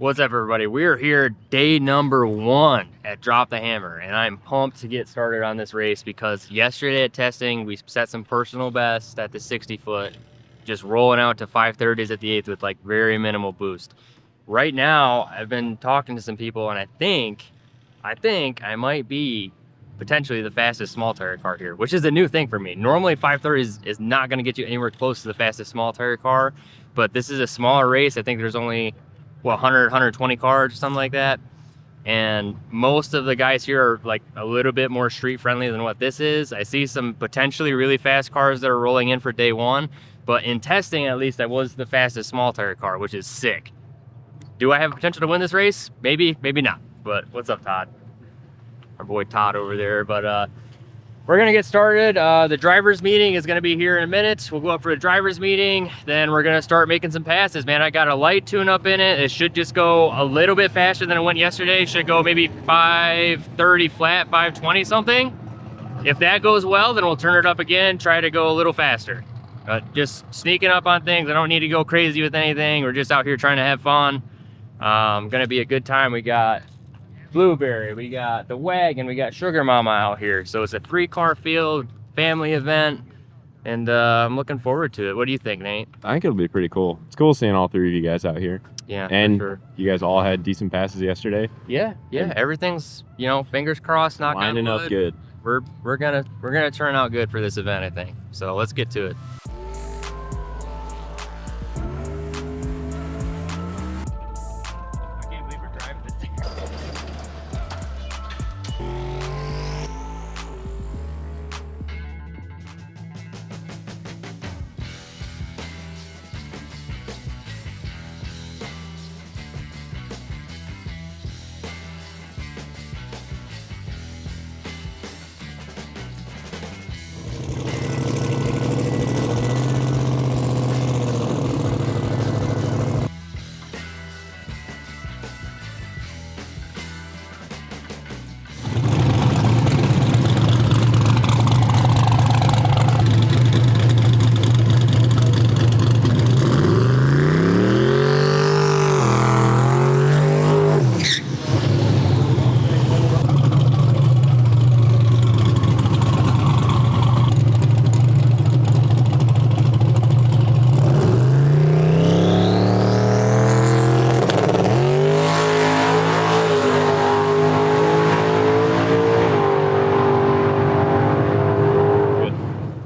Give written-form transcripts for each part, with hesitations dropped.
What's up, everybody? We're here day number 1 at Drop the Hammer, and I'm pumped to get started on this race because yesterday at testing, we set some personal bests at the 60 foot, just rolling out to 530s at the 8th with like very minimal boost. Right now, I've been talking to some people, and I think I might be potentially the fastest small tire car here, which is a new thing for me. Normally 530 is not going to get you anywhere close to the fastest small tire car, but this is a smaller race. I think there's only 100, 120 cars or something like that. And most of the guys here are like a little bit more street friendly than what this is. I see some potentially really fast cars that are rolling in for day 1, but in testing, at least, I was the fastest small tire car, which is sick. Do I have potential to win this race? Maybe, maybe not. But what's up, Todd? Our boy Todd over there. But we're gonna get started. The driver's meeting is gonna be here in a minute. We'll go up for the driver's meeting, then we're gonna start making some passes. Man, I got a light tune-up in it. It should just go a little bit faster than it went yesterday. It should go maybe 530 flat, 520 something. If that goes well, then we'll turn it up again, try to go a little faster. Just sneaking up on things. I don't need to go crazy with anything. We're just out here trying to have fun. Gonna be a good time. We got Blueberry, we got the wagon, we got Sugar Mama out here. So it's a 3-car field, family event, and I'm looking forward to it. What do you think, Nate? I think it'll be pretty cool. It's cool seeing all 3 of you guys out here. Yeah, and for sure. You guys all had decent passes yesterday. Yeah, everything's, you know, fingers crossed, knock on wood. Lining up good. We're gonna turn out good for this event, I think. So let's get to it.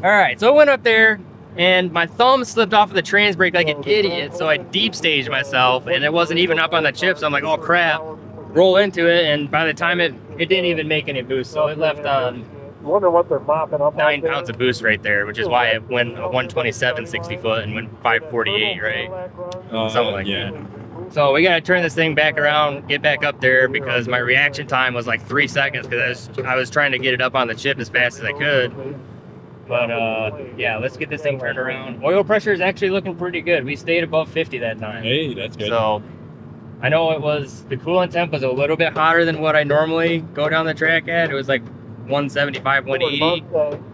All right, so I went up there and my thumb slipped off of the trans brake like an idiot, so I deep staged myself and it wasn't even up on the chips. I'm like, oh crap, roll into it, and by the time it didn't even make any boost, so it left Wonder what they're mopping up. 9 pounds of boost right there, which is why it went a 127 60 foot and went 548, right? Something like that. So we gotta turn this thing back around, get back up there, because my reaction time was like 3 seconds because I was trying to get it up on the chip as fast as I could. But yeah, let's get this thing turned around. Oil pressure is actually looking pretty good. We stayed above 50 that time. Hey, that's good. So I know the coolant temp was a little bit hotter than what I normally go down the track at. It was like 175, 180.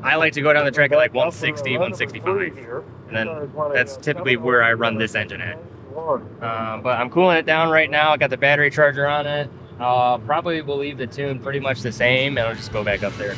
I like to go down the track at like 160, 165. And then that's typically where I run this engine at. But I'm cooling it down right now. I got the battery charger on it. Probably will leave the tune pretty much the same, and I'll just go back up there.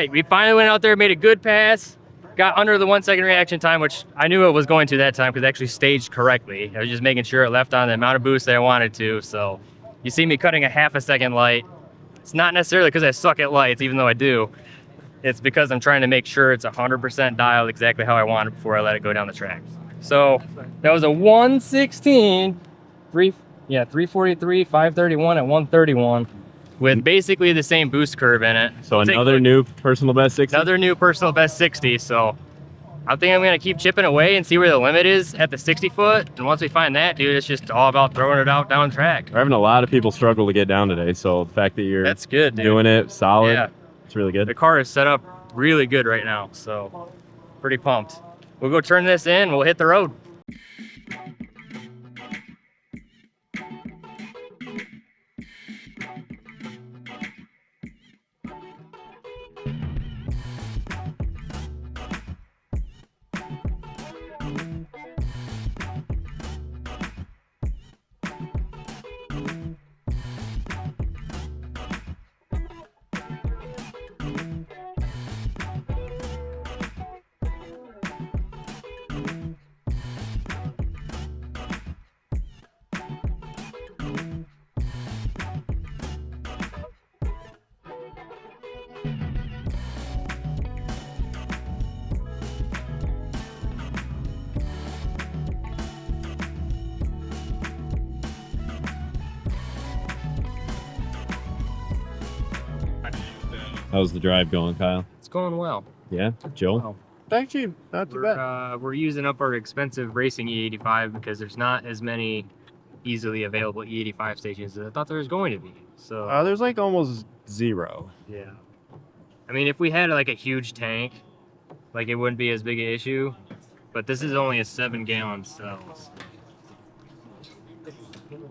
right, we finally went out there, made a good pass, got under the 1 second reaction time, which I knew it was going to that time because it actually staged correctly. I was just making sure it left on the amount of boost that I wanted to. So you see me cutting a half a second light. It's not necessarily because I suck at lights, even though I do. It's because I'm trying to make sure it's 100% dialed exactly how I want it before I let it go down the track. So that was a 116, Yeah, 343, 531 at 131 with basically the same boost curve in it. So another new personal best 60? Another new personal best 60. So I think I'm going to keep chipping away and see where the limit is at the 60 foot. And once we find that, dude, it's just all about throwing it out down track. We're having a lot of people struggle to get down today. So the fact that you're That's good, dude. doing it solid, Yeah. it's really good. The car is set up really good right now. So pretty pumped. We'll go turn this in. We'll hit the road. How's the drive going, Kyle? It's going well. Yeah, Joe? Wow. Actually, not too bad. We're using up our expensive racing E85 because there's not as many easily available E85 stations as I thought there was going to be. So There's like almost zero. yeah, I mean, if we had like a huge tank, like it wouldn't be as big an issue. But this is only a 7-gallon cell.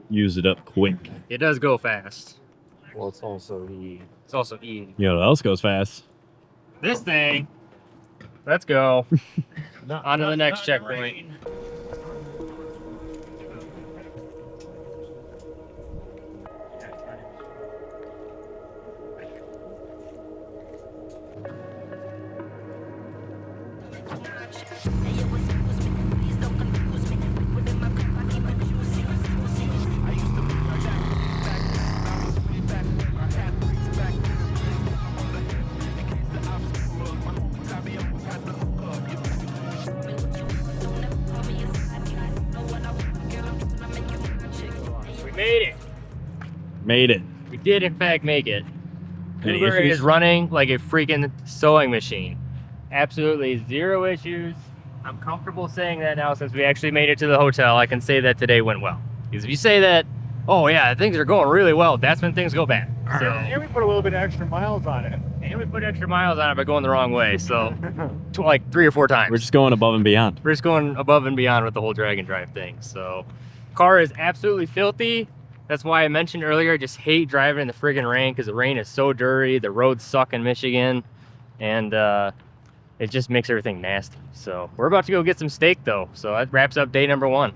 Use it up quick. It does go fast. Well, it's also It's also E. You know what else goes fast? This thing. Let's go. On to the next checkpoint. We made it. Made it. We did in fact make it. Any Cougar issues? is running like a freaking sewing machine. Absolutely zero issues. I'm comfortable saying that now since we actually made it to the hotel. I can say that today went well. Because if you say that, oh yeah, things are going really well, that's when things go bad. So, and we put a little bit of extra miles on it. and we put extra miles on it by going the wrong way. So like 3 or 4 times. We're just going above and beyond. We're just going above and beyond with the whole drag and drive thing. So car is absolutely filthy. That's why I mentioned earlier, I just hate driving in the friggin' rain because the rain is so dirty. The roads suck in Michigan. And it just makes everything nasty. So we're about to go get some steak though. So that wraps up day number 1.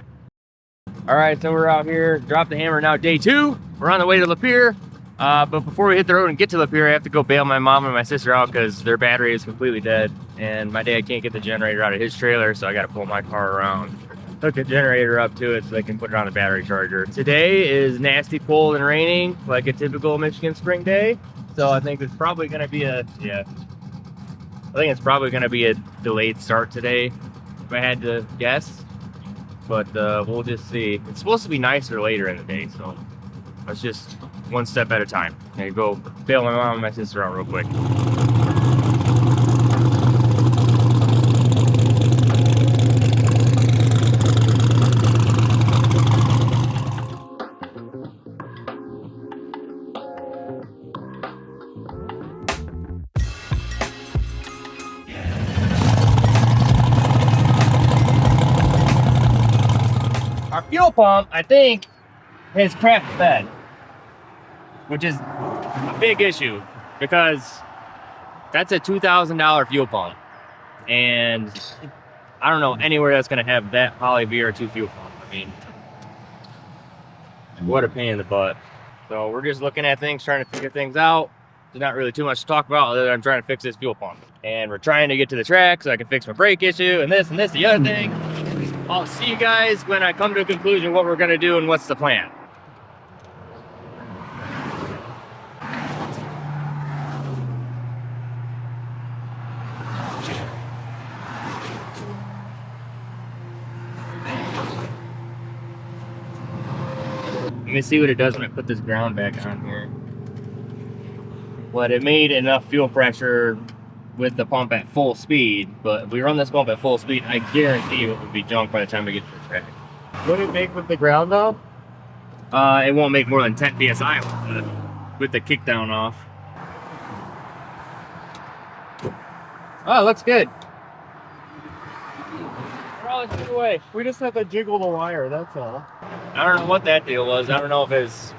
All right, so we're out here, drop the hammer now, day 2. We're on the way to Lapeer. But before we hit the road and get to Lapeer, I have to go bail my mom and my sister out because their battery is completely dead. And my dad can't get the generator out of his trailer, so I got to pull my car around, hook the generator up to it so they can put it on the battery charger. Today is nasty cold and raining, like a typical Michigan spring day. So I think it's probably going to be a delayed start today, if I had to guess. But we'll just see. It's supposed to be nicer later in the day, so let's just one step at a time. I go bail my mom and my sister out real quick. Our fuel pump, I think, has crapped the bed, which is a big issue because that's a $2,000 fuel pump, and I don't know anywhere that's going to have that poly VR2 fuel pump. I mean, what a pain in the butt. So we're just looking at things, trying to figure things out. There's not really too much to talk about other than I'm trying to fix this fuel pump, and we're trying to get to the track so I can fix my brake issue and this, the other thing. I'll see you guys when I come to a conclusion what we're going to do and what's the plan. me see what it does when I put this ground back on here. But it made enough fuel pressure with the pump at full speed, but if we run this pump at full speed, I guarantee you it would be junk by the time we get to the track. What did it make with the ground though? It won't make more than 10 psi with the kickdown off. Oh, it looks good. We're all the way. We just have to jiggle the wire, that's all. I don't know what that deal was. I don't know if it's...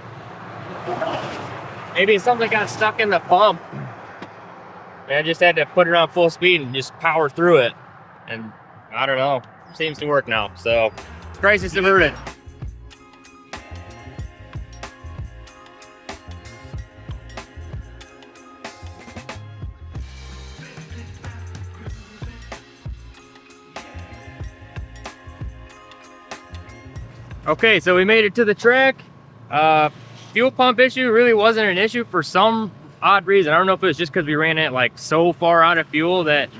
Maybe something got stuck in the pump. And I just had to put it on full speed and just power through it. And I don't know. Seems to work now. So, crisis averted. Okay, so we made it to the track. Fuel pump issue really wasn't an issue for some odd reason. I don't know if it was just because we ran it like so far out of fuel that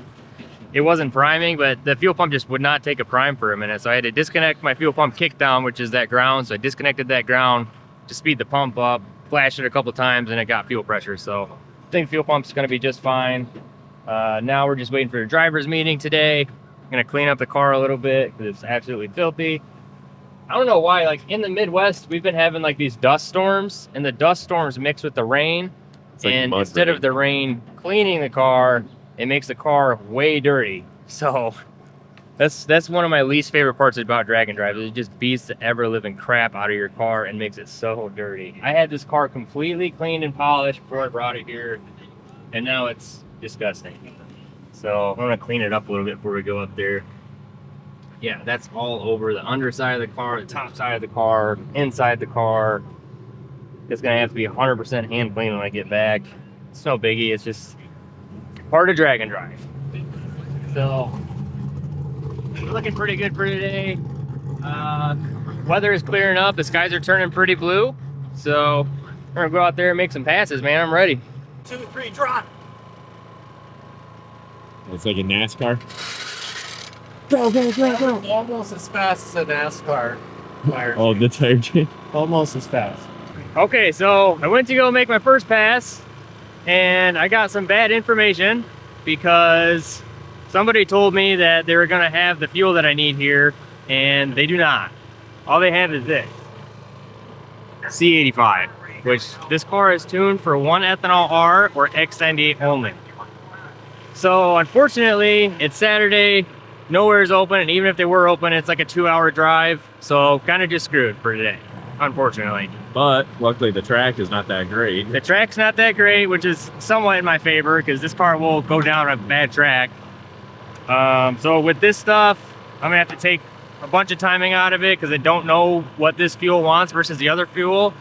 it wasn't priming, but the fuel pump just would not take a prime for a minute. So I had to disconnect my fuel pump kickdown, which is that ground. So I disconnected that ground to speed the pump up, flashed it a couple times, and it got fuel pressure. So I think fuel pump's gonna be just fine. Now we're just waiting for the driver's meeting today. I'm gonna clean up the car a little bit because it's absolutely filthy. I don't know why, like in the Midwest, we've been having like these dust storms, and the dust storms mix with the rain. Like and instead of the rain cleaning the car, it makes the car way dirty. So that's one of my least favorite parts about drag and drive. It just beats the ever living crap out of your car and makes it so dirty. I had this car completely cleaned and polished before I brought it here, and now it's disgusting. So I'm gonna clean it up a little bit before we go up there. Yeah, that's all over the underside of the car, the top side of the car, inside the car. It's gonna have to be 100% hand clean when I get back. It's no biggie, it's just part of drag and drive. So, looking pretty good for today. Weather is clearing up, the skies are turning pretty blue. So, we're gonna go out there and make some passes, man, I'm ready. 2, 3, drop! It's like a NASCAR. Go, go, go, go. Almost as fast as a NASCAR. Oh, the tire chain. Almost as fast. Okay, so I went to go make my first pass, and I got some bad information because somebody told me that they were gonna have the fuel that I need here, and they do not. All they have is this C85, which this car is tuned for 1 ethanol R or X98 only. So unfortunately, it's Saturday, nowhere is open, and even if they were open, it's like a 2-hour drive, so kind of just screwed for today, unfortunately. But luckily the track is not that great. The track's not that great, which is somewhat in my favor because this car will go down a bad track. So with this stuff, I'm gonna have to take a bunch of timing out of it because I don't know what this fuel wants versus the other fuel.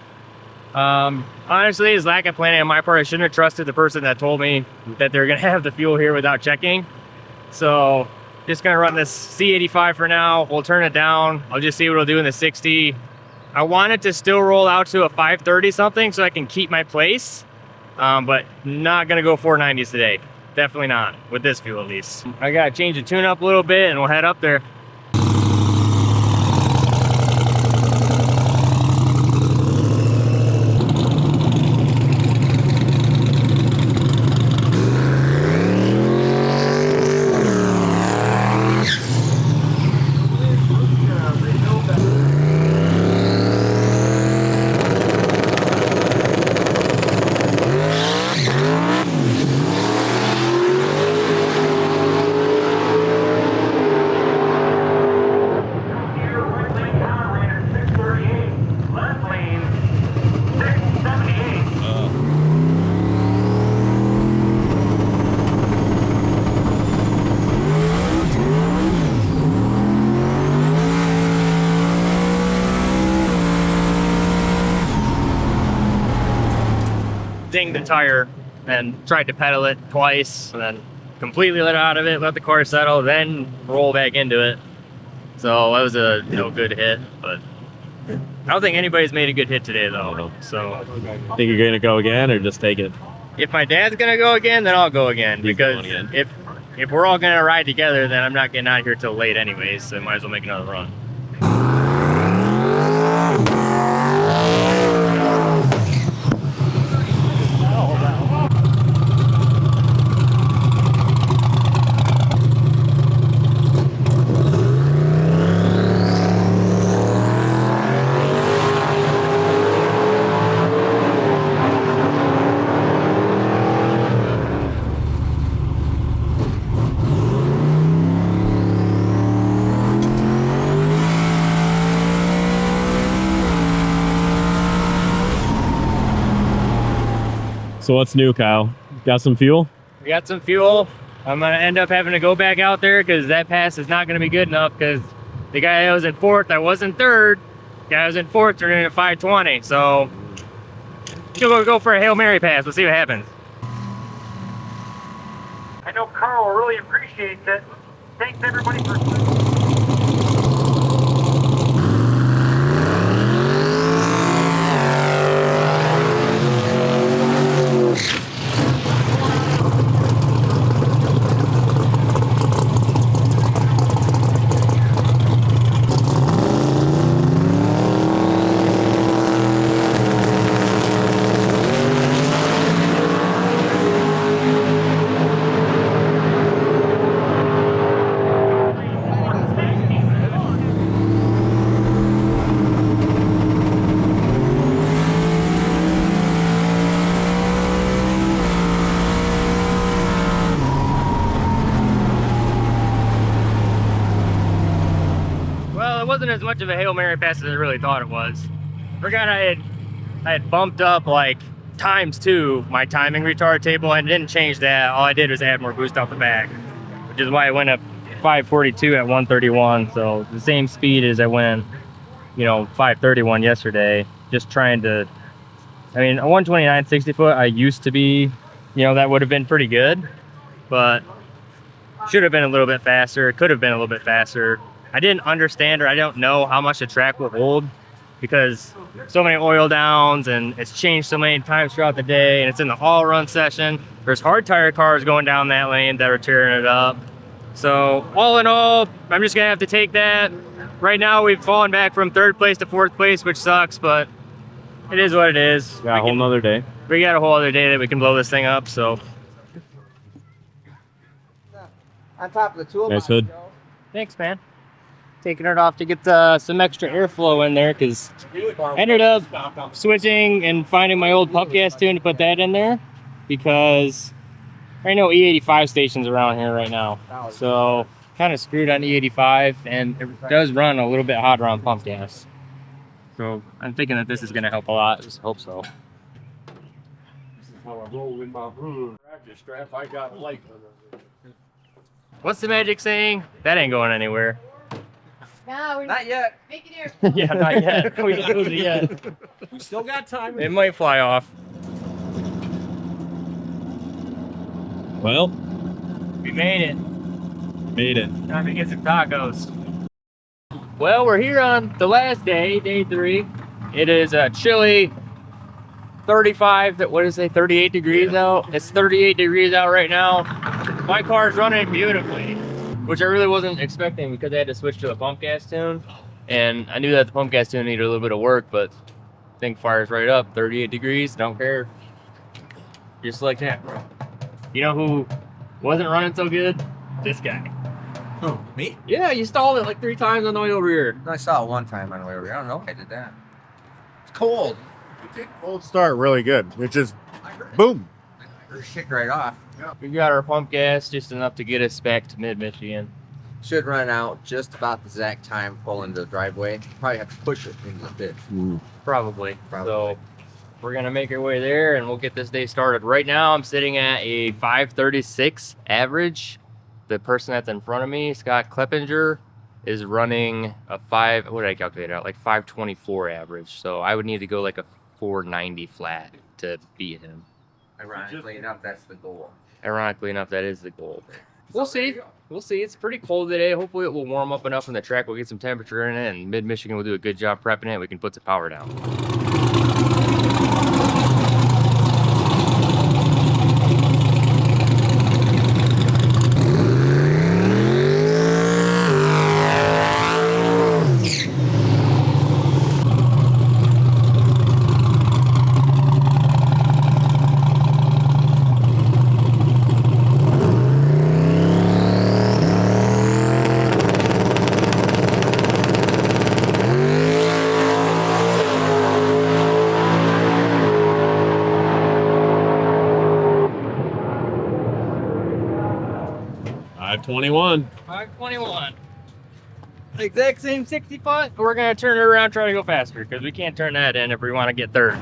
Honestly, it's lack of planning on my part. I shouldn't have trusted the person that told me that they're gonna have the fuel here without checking. So just gonna run this C85 for now. We'll turn it down. I'll just see what it'll do in the 60. I want it to still roll out to a 530 something so I can keep my place, but not gonna go 490s today. Definitely not, with this fuel at least. I gotta change the tune up a little bit and we'll head up there. Dinged the tire and tried to pedal it twice and then completely let out of it, let the car settle, then roll back into it. So that was a good hit, but I don't think anybody's made a good hit today though. So Think you're gonna go again or just take it? if my dad's gonna go again, then I'll go again, He's because going again. if we're all gonna ride together, then I'm not getting out here till late anyways, so I might as well make another run. So what's new, Kyle? Got some fuel? We got some fuel. I'm gonna end up having to go back out there because that pass is not gonna be good enough because the guy that was in fourth, I was in third. The guy that was in fourth turned in at 520. So we'll go for a Hail Mary pass. We'll see what happens. I know Carl really appreciates it. Thanks everybody for. Wasn't as much of a Hail Mary pass as I really thought it was. Forgot I had bumped up like ×2 my timing retard table and didn't change that. All I did was add more boost off the back, which is why I went up 542 at 131. So the same speed as I went, 531 yesterday. Just trying to, I mean, a 129 60 foot, I used to be, that would have been pretty good, but should have been a little bit faster. Could have been a little bit faster. I didn't understand, or I don't know how much the track will hold because so many oil downs and it's changed so many times throughout the day, and it's in the all run session. There's hard tire cars going down that lane that are tearing it up. So all in all, I'm just gonna have to take that. Right now we've fallen back from third place to fourth place, which sucks, but it is what it is. Got a whole nother day. We got a whole other day that we can blow this thing up, so. On top of the tool. Nice hood. Thanks, man. Taking it off to get some extra airflow in there because I ended up switching and finding my old pump gas tune to put that in there because there ain't no E85 stations around here right now. So kind of screwed on E85, and it does run a little bit hotter on pump gas. So I'm thinking that this is going to help a lot. Just hope so. This is how I roll with my practice strap. I got a light on it. What's the magic saying? That ain't going anywhere. No, we're not yet. Make it here. Yeah, not yet. We didn't lose it yet. We still got time. It might fly off. Well, We made it. made it. Time to get some tacos. Well, we're here on the last day, day 3. It is a chilly 35, what is it, 38 degrees out? It's 38 degrees out right now. My car's running beautifully, which I really wasn't expecting because I had to switch to a pump gas tune. And I knew that the pump gas tune needed a little bit of work, but thing fires right up, 38 degrees, don't care. Just like that. You know who wasn't running so good? This guy. Who, me? Yeah, you stalled it like 3 times on the way over here. I saw it one time on the way over here. I don't know if I did that. It's cold. Cold start really good. It just boom. Shit right off. We got our pump gas just enough to get us back to mid-Michigan. Should run out just about the exact time pulling the driveway. Probably have to push it into the pit. Probably. Probably. So we're gonna make our way there and we'll get this day started. Right now I'm sitting at a 536 average. The person that's in front of me, Scott Kleppinger, is running a what did I calculate out? Like 524 average. So I would need to go like a 490 flat to beat him. Ironically enough, that's the goal. Ironically enough, that is the goal. We'll see. We'll see. It's pretty cold today. Hopefully it will warm up enough on the track. We'll get some temperature in it, and mid-Michigan will do a good job prepping it. We can put some power down. $521. 521. Exact same 60 foot. We're gonna turn it around, try to go faster because we can't turn that in if we want to get third.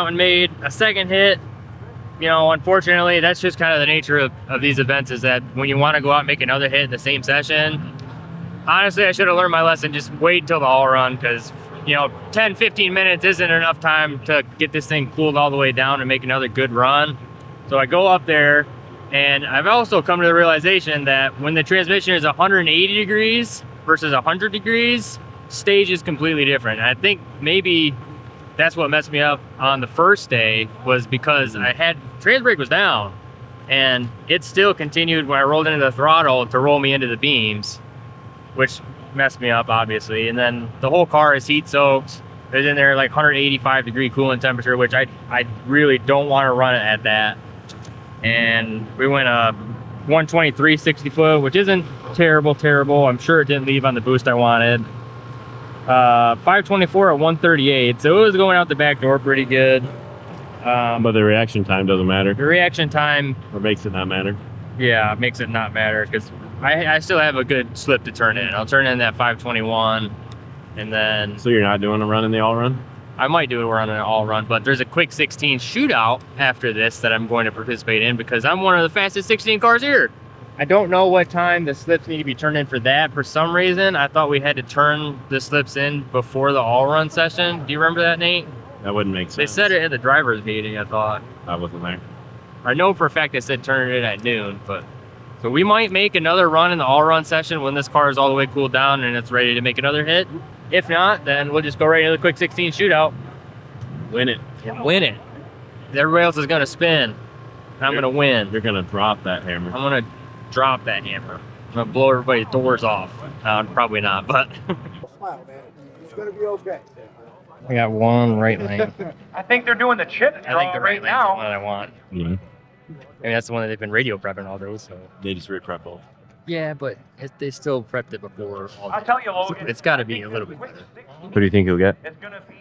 and made a second hit. You know, unfortunately, that's just kind of the nature of these events, is that when you want to go out and make another hit in the same session, honestly, I should have learned my lesson. Just wait until the all run, because, you know, 10, 15 minutes isn't enough time to get this thing cooled all the way down and make another good run. So I go up there, and I've also come to the realization that when the transmission is 180 degrees versus 100 degrees, stage is completely different. And I think maybe that's what messed me up on the first day, was because I had, trans brake was down, and it still continued when I rolled into the throttle to roll me into the beams, which messed me up, obviously. And then the whole car is heat soaked. It's in there like 185 degree coolant temperature, which I really don't want to run it at that. And we went 123 60 foot, which isn't terrible. I'm sure it didn't leave on the boost I wanted. 524 at 138, so it was going out the back door pretty good. But the reaction time doesn't matter. The reaction time, Or makes it not matter. yeah, makes it not matter, because I still have a good slip to turn in. I'll turn in that 521, and then So you're not doing a run in the all run? I might do it around an all run, but there's a quick 16 shootout after this that I'm going to participate in, because I'm one of the fastest 16 cars here. I don't know what time the slips need to be turned in for that. For some reason, I thought we had to turn the slips in before the all run session. Do you remember that, Nate? That wouldn't make sense. They said it in the driver's meeting, I thought. I wasn't there. I know for a fact they said turn it in at noon, but so we might make another run in the all run session when this car is all the way cooled down and it's ready to make another hit. If not, then we'll just go right into the quick 16 shootout. Win it. And win it. Everybody else is gonna spin, and I'm gonna win. You're gonna drop that hammer. I'm gonna drop that hammer. I'm gonna blow everybody's doors off. Probably not, but Smile, man. It's gonna be okay. I got one right lane. I think they're doing the chip I draw think the right right lane's the one now. I want. Yeah. I mean, that's the one that they've been radio prepping all those. So They just re-prep both. yeah, but they still prepped it before. All I'll tell you, Logan. It's got to be a little bit better. What do you think he'll get? It's gonna be.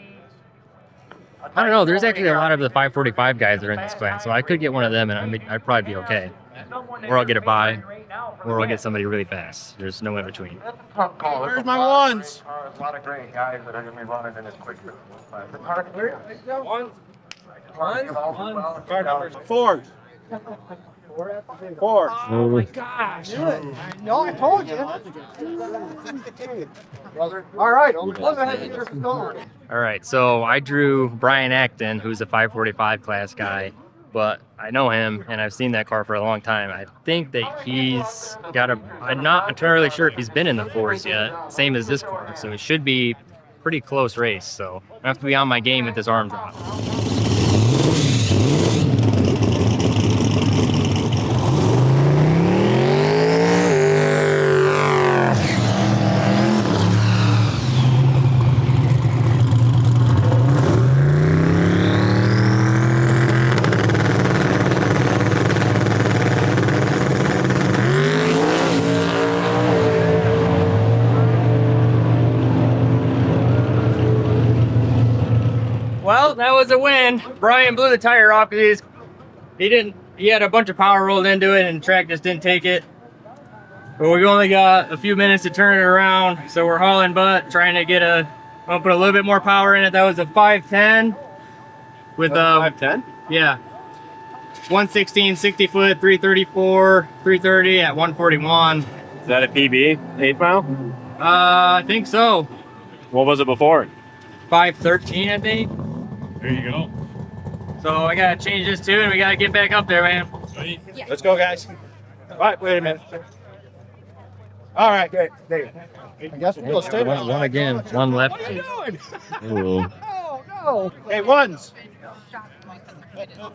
I don't know. There's actually a lot of the 545 guys that are in this class, so I could get one of them, and I'd probably be okay. Or I'll get a buy, or I'll get somebody really fast. There's no in between. Where's my ones? A lot of great guys that are gonna be running in this quick. Four. Four. Oh my Gosh. No, I told you. All right. All right, so I drew Brian Acton, who's a 545 class guy, but I know him and I've seen that car for a long time. I think that he's got a, I'm not entirely sure if he's been in the 4s yet, same as this car, so it should be pretty close race. So I have to be on my game with this arm drop. Well, that was a win. Brian blew the tire off because he had a bunch of power rolled into it and the track just didn't take it. But we've only got a few minutes to turn it around, so we're hauling butt, trying to get I'll put a little bit more power in it. That was a 510 with 510? yeah, 116 60 foot, 334, 330 at 141. Is that a PB? 8 mile? I think so. What was it before? 513, I think. There you go. So I gotta change this too, and we gotta get back up there, man. Sweet. Let's go, guys. All right, wait a minute. All right, great. There. I guess we'll stay. One again, one left. Oh. Oh, no. Hey, ones.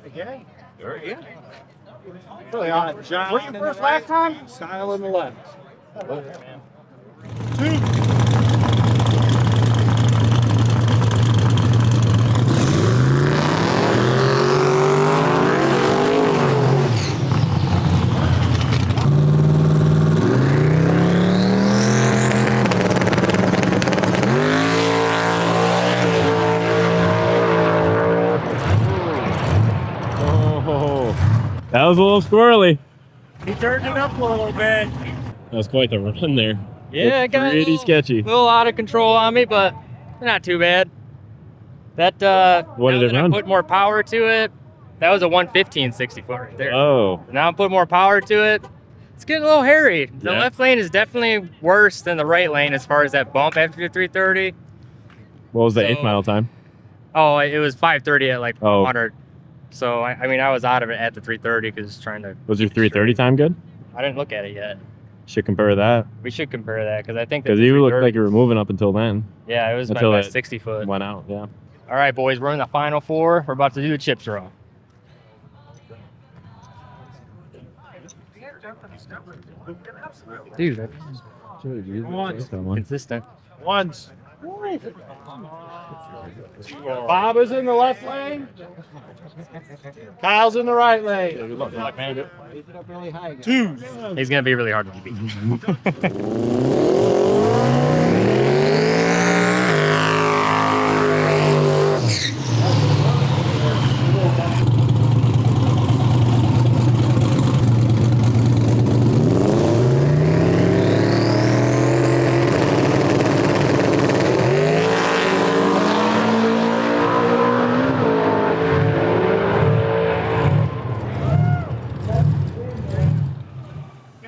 Again? Yeah. Really on it, John. Were you first last time? Style on the left. Two. That was a little squirrely. He turned it up a little bit. That was quite the run there. Yeah, Looked pretty sketchy. A little out of control on me, but not too bad. That What now did it that I run? put more power to it. That was a 115 60 foot right there. Oh, Now I'm putting more power to it. It's getting a little hairy. The Yeah. left lane is definitely worse than the right lane as far as that bump after the 330. what was the So- 8th mile time? Oh, it was 530 at like Oh. 100. So I mean, I was out of it at the 330 because trying to. Was your 330 time good? I didn't look at it yet. Should compare that We should compare that because I think that because the you looked 330 like you were moving up until then. Yeah, it was my until best it 60 foot. Went out, yeah. All right, boys, we're in the final 4. We're about to do the chip throw. Dude, that's consistent. Once. Bob is in the left lane. Kyle's in the right lane. Two. He's gonna be really hard to beat.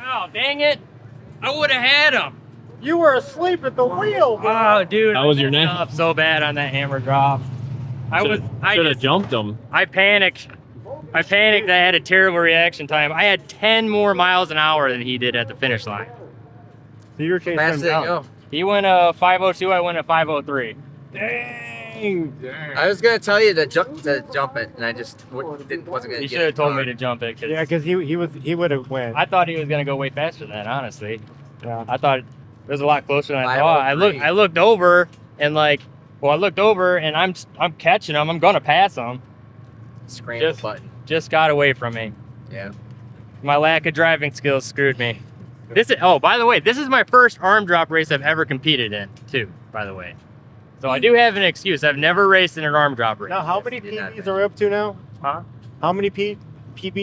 Oh, dang it! I would have had him. You were asleep at the wheel, bro. Oh, dude, How was I your messed neck? up so bad on that hammer drop. I Should have jumped him. I panicked. I panicked. I had a terrible reaction time. I had 10 more miles an hour than he did at the finish line. So you were chasing Fast him did it down. go? He went 502. I went at 503. Dang. I was gonna tell you to jump it, and I just wasn't gonna. You get should have it told me hard. to jump it. 'Cause Yeah, because he would have went. I thought he was gonna go way faster than that. Honestly, Yeah. I thought it was a lot closer than I thought. I 503. looked over and I looked over and I'm catching him. I'm gonna pass him. Scramble Just- button. Just got away from me. Yeah. My lack of driving skills screwed me. By the way, this is my first arm drop race I've ever competed in, too, by the way. So I do have an excuse. I've never raced in an arm drop race. Now, how many Did not PBs are we up to now? Huh? How many PBs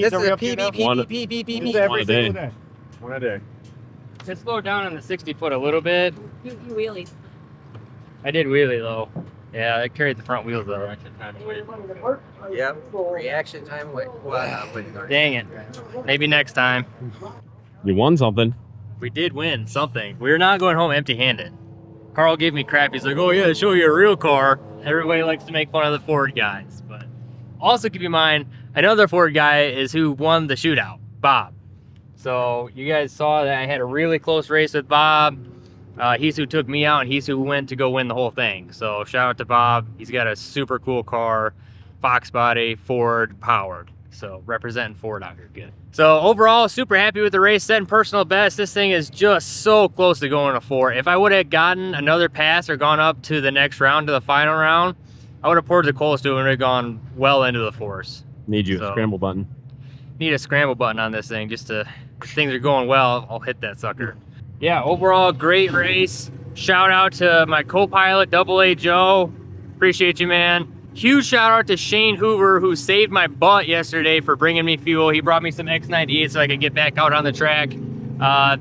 This are is we a up to now? One- This is every One a single day. day. One a day. Just slow down on the 60 foot a little bit. You wheelie. I did wheelie, though. Yeah, I carried the front wheels, though. Yep. Reaction time. What? Dang it. Maybe next time. You won something. We did win something. We're not going home empty-handed. Carl gave me crap. He's like, oh yeah, show you a real car. Everybody likes to make fun of the Ford guys. But also keep in mind, another Ford guy is who won the shootout, Bob. So you guys saw that I had a really close race with Bob. He's who took me out and he's who went to go win the whole thing. So shout out to Bob. He's got a super cool car, Fox body, Ford powered. So representing Ford out here good. So overall, super happy with the race, setting personal best. This thing is just so close to going to 4. If I would have gotten another pass or gone up to the next round, to the final round, I would have poured the coals to it and would have gone well into the 4s. Need you So- a scramble button. Need a scramble button on this thing just to, if things are going well, I'll hit that sucker. Yeah, overall, great race. Shout out to my co-pilot, AA Joe. Appreciate you, man. Huge shout out to Shane Hoover, who saved my butt yesterday for bringing me fuel. He brought me some X98 so I could get back out on the track.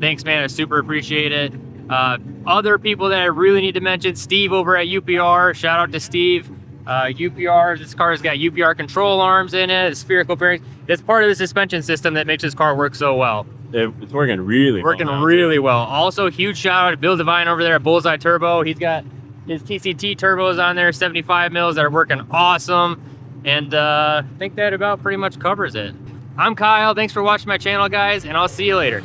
Thanks, man. I super appreciate it. Other people that I really need to mention, Steve over at UPR. Shout out to Steve. UPR, this car's got UPR control arms in it, spherical bearings. That's part of the suspension system that makes this car work so well. It's working really Working well now. really well. Also, huge shout out to Bill Devine over there at Bullseye Turbo. He's got his TCT turbos on there, 75 mils that are working awesome. And I think that about pretty much covers it. I'm Kyle. Thanks for watching my channel, guys, and I'll see you later.